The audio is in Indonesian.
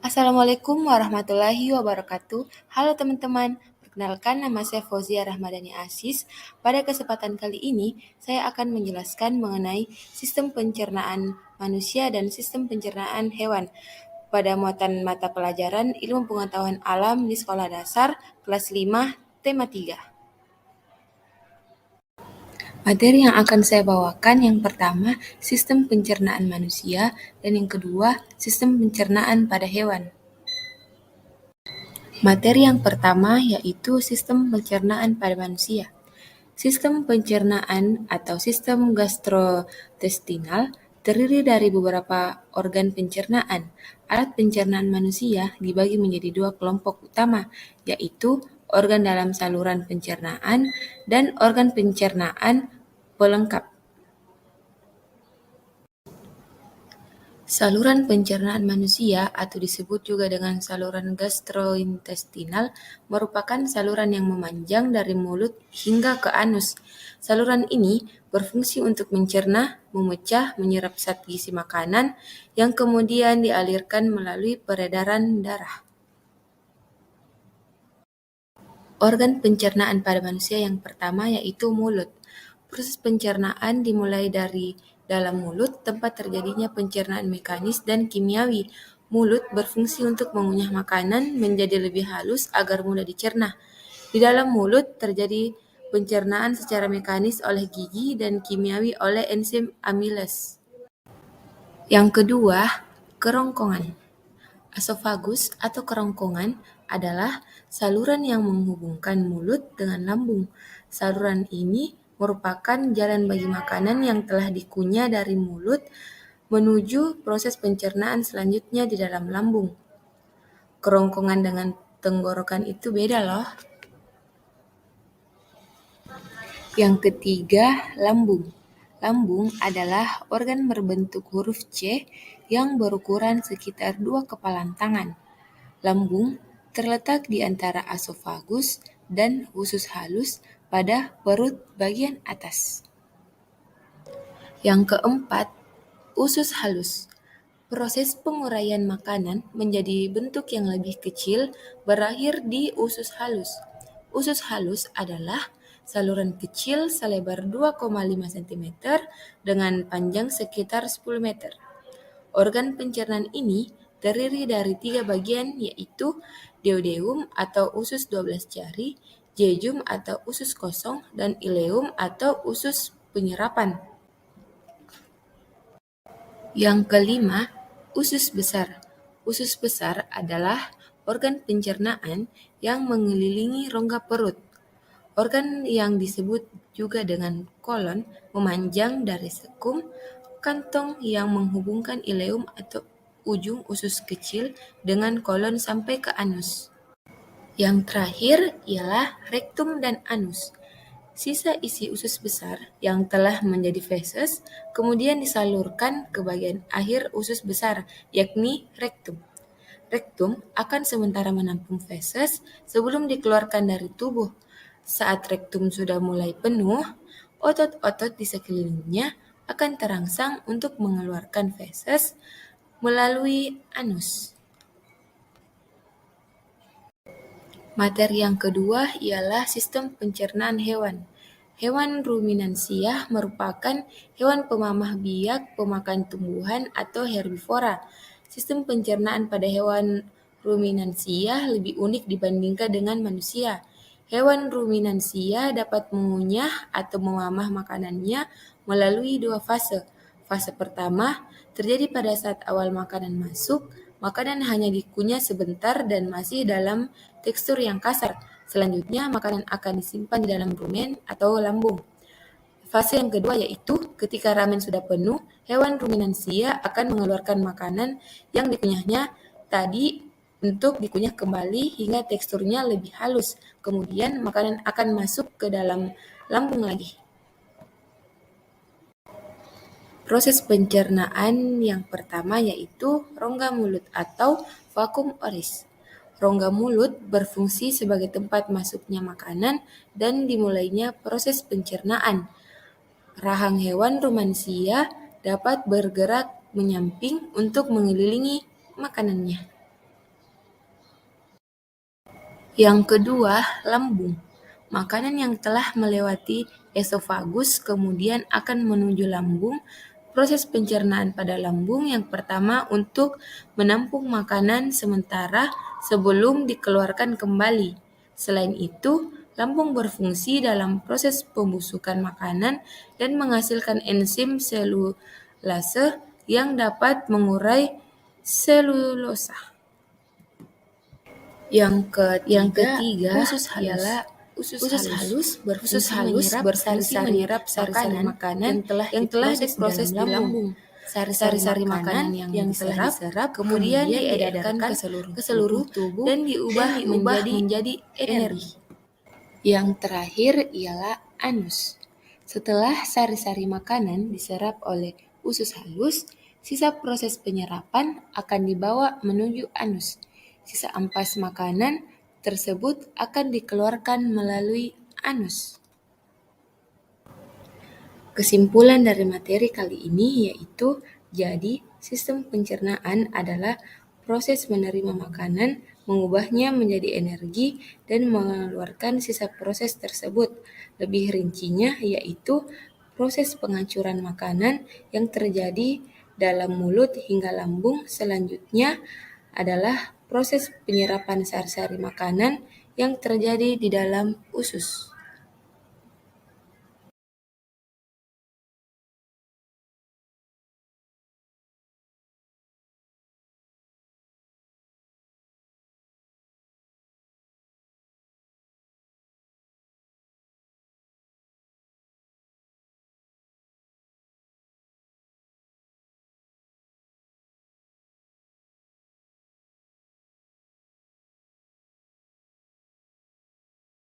Assalamualaikum warahmatullahi wabarakatuh. Halo teman-teman, perkenalkan nama saya Fauzia Rahmadani Asis. Pada kesempatan kali ini, saya akan menjelaskan mengenai sistem pencernaan manusia dan sistem pencernaan hewan pada muatan mata pelajaran Ilmu Pengetahuan Alam di Sekolah Dasar kelas 5, tema 3. Materi yang akan saya bawakan yang pertama, sistem pencernaan manusia, dan yang kedua, sistem pencernaan pada hewan. Materi yang pertama yaitu sistem pencernaan pada manusia. Sistem pencernaan atau sistem gastrointestinal terdiri dari beberapa organ pencernaan. Alat pencernaan manusia dibagi menjadi dua kelompok utama, yaitu organ dalam saluran pencernaan dan organ pencernaan pelengkap. Saluran pencernaan manusia atau disebut juga dengan saluran gastrointestinal merupakan saluran yang memanjang dari mulut hingga ke anus. Saluran ini berfungsi untuk mencerna, memecah, menyerap zat gizi makanan yang kemudian dialirkan melalui peredaran darah. Organ pencernaan pada manusia yang pertama yaitu mulut. Proses pencernaan dimulai dari dalam mulut, tempat terjadinya pencernaan mekanis dan kimiawi. Mulut berfungsi untuk mengunyah makanan menjadi lebih halus agar mudah dicerna. Di dalam mulut terjadi pencernaan secara mekanis oleh gigi dan kimiawi oleh enzim amilase. Yang kedua, kerongkongan. Esofagus atau kerongkongan adalah saluran yang menghubungkan mulut dengan lambung. Saluran ini merupakan jalan bagi makanan yang telah dikunyah dari mulut menuju proses pencernaan selanjutnya di dalam lambung. Kerongkongan dengan tenggorokan itu beda loh. Yang ketiga, lambung. Lambung adalah organ berbentuk huruf C yang berukuran sekitar 2 kepalan tangan. Lambung terletak di antara esofagus dan usus halus pada perut bagian atas. Yang keempat, usus halus. Proses penguraian makanan menjadi bentuk yang lebih kecil berakhir di usus halus. Usus halus adalah saluran kecil selebar 2,5 cm dengan panjang sekitar 10 meter. Organ pencernaan ini terdiri dari 3 bagian yaitu duodenum atau usus 12 jari, jejum atau usus kosong, dan ileum atau usus penyerapan. Yang kelima, usus besar. Usus besar adalah organ pencernaan yang mengelilingi rongga perut. Organ yang disebut juga dengan kolon memanjang dari sekum kantong yang menghubungkan ileum atau ujung usus kecil dengan kolon sampai ke anus. Yang terakhir ialah rektum dan anus. Sisa isi usus besar yang telah menjadi feses kemudian disalurkan ke bagian akhir usus besar, yakni rektum. Rektum akan sementara menampung feses sebelum dikeluarkan dari tubuh. Saat rektum sudah mulai penuh, otot-otot di sekelilingnya akan terangsang untuk mengeluarkan feses melalui anus. Materi yang kedua ialah sistem pencernaan hewan. Hewan ruminansia merupakan hewan pemamah biak pemakan tumbuhan atau herbivora. Sistem pencernaan pada hewan ruminansia lebih unik dibandingkan dengan manusia. Hewan ruminansia dapat mengunyah atau memamah makanannya melalui 2 fase. Fase pertama terjadi pada saat awal makanan masuk. Makanan hanya dikunyah sebentar dan masih dalam tekstur yang kasar. Selanjutnya, makanan akan disimpan di dalam rumen atau lambung. Fase yang kedua yaitu ketika ramen sudah penuh, hewan ruminansia akan mengeluarkan makanan yang dikunyahnya tadi untuk dikunyah kembali hingga teksturnya lebih halus. Kemudian makanan akan masuk ke dalam lambung lagi. Proses pencernaan yang pertama yaitu rongga mulut atau vakum oris. Rongga mulut berfungsi sebagai tempat masuknya makanan dan dimulainya proses pencernaan. Rahang hewan ruminansia dapat bergerak menyamping untuk mengelilingi makanannya. Yang kedua, lambung. Makanan yang telah melewati esofagus kemudian akan menuju lambung. Proses pencernaan pada lambung yang pertama untuk menampung makanan sementara sebelum dikeluarkan kembali. Selain itu, lambung berfungsi dalam proses pembusukan makanan dan menghasilkan enzim selulase yang dapat mengurai selulosa. Yang ketiga usus halus. ialah usus halus berfungsi menyerap sari-sari makanan yang telah diproses di lambung. Sari-sari makanan yang telah diserap kemudian diedarkan ke seluruh tubuh dan diubah menjadi energi. Yang terakhir ialah anus. Setelah sari-sari makanan diserap oleh usus halus, sisa proses penyerapan akan dibawa menuju anus. Sisa ampas makanan tersebut akan dikeluarkan melalui anus. Kesimpulan dari materi kali ini yaitu, jadi sistem pencernaan adalah proses menerima makanan, mengubahnya menjadi energi, dan mengeluarkan sisa proses tersebut. Lebih rincinya yaitu proses penghancuran makanan yang terjadi dalam mulut hingga lambung. Selanjutnya adalah proses penyerapan sari-sari makanan yang terjadi di dalam usus.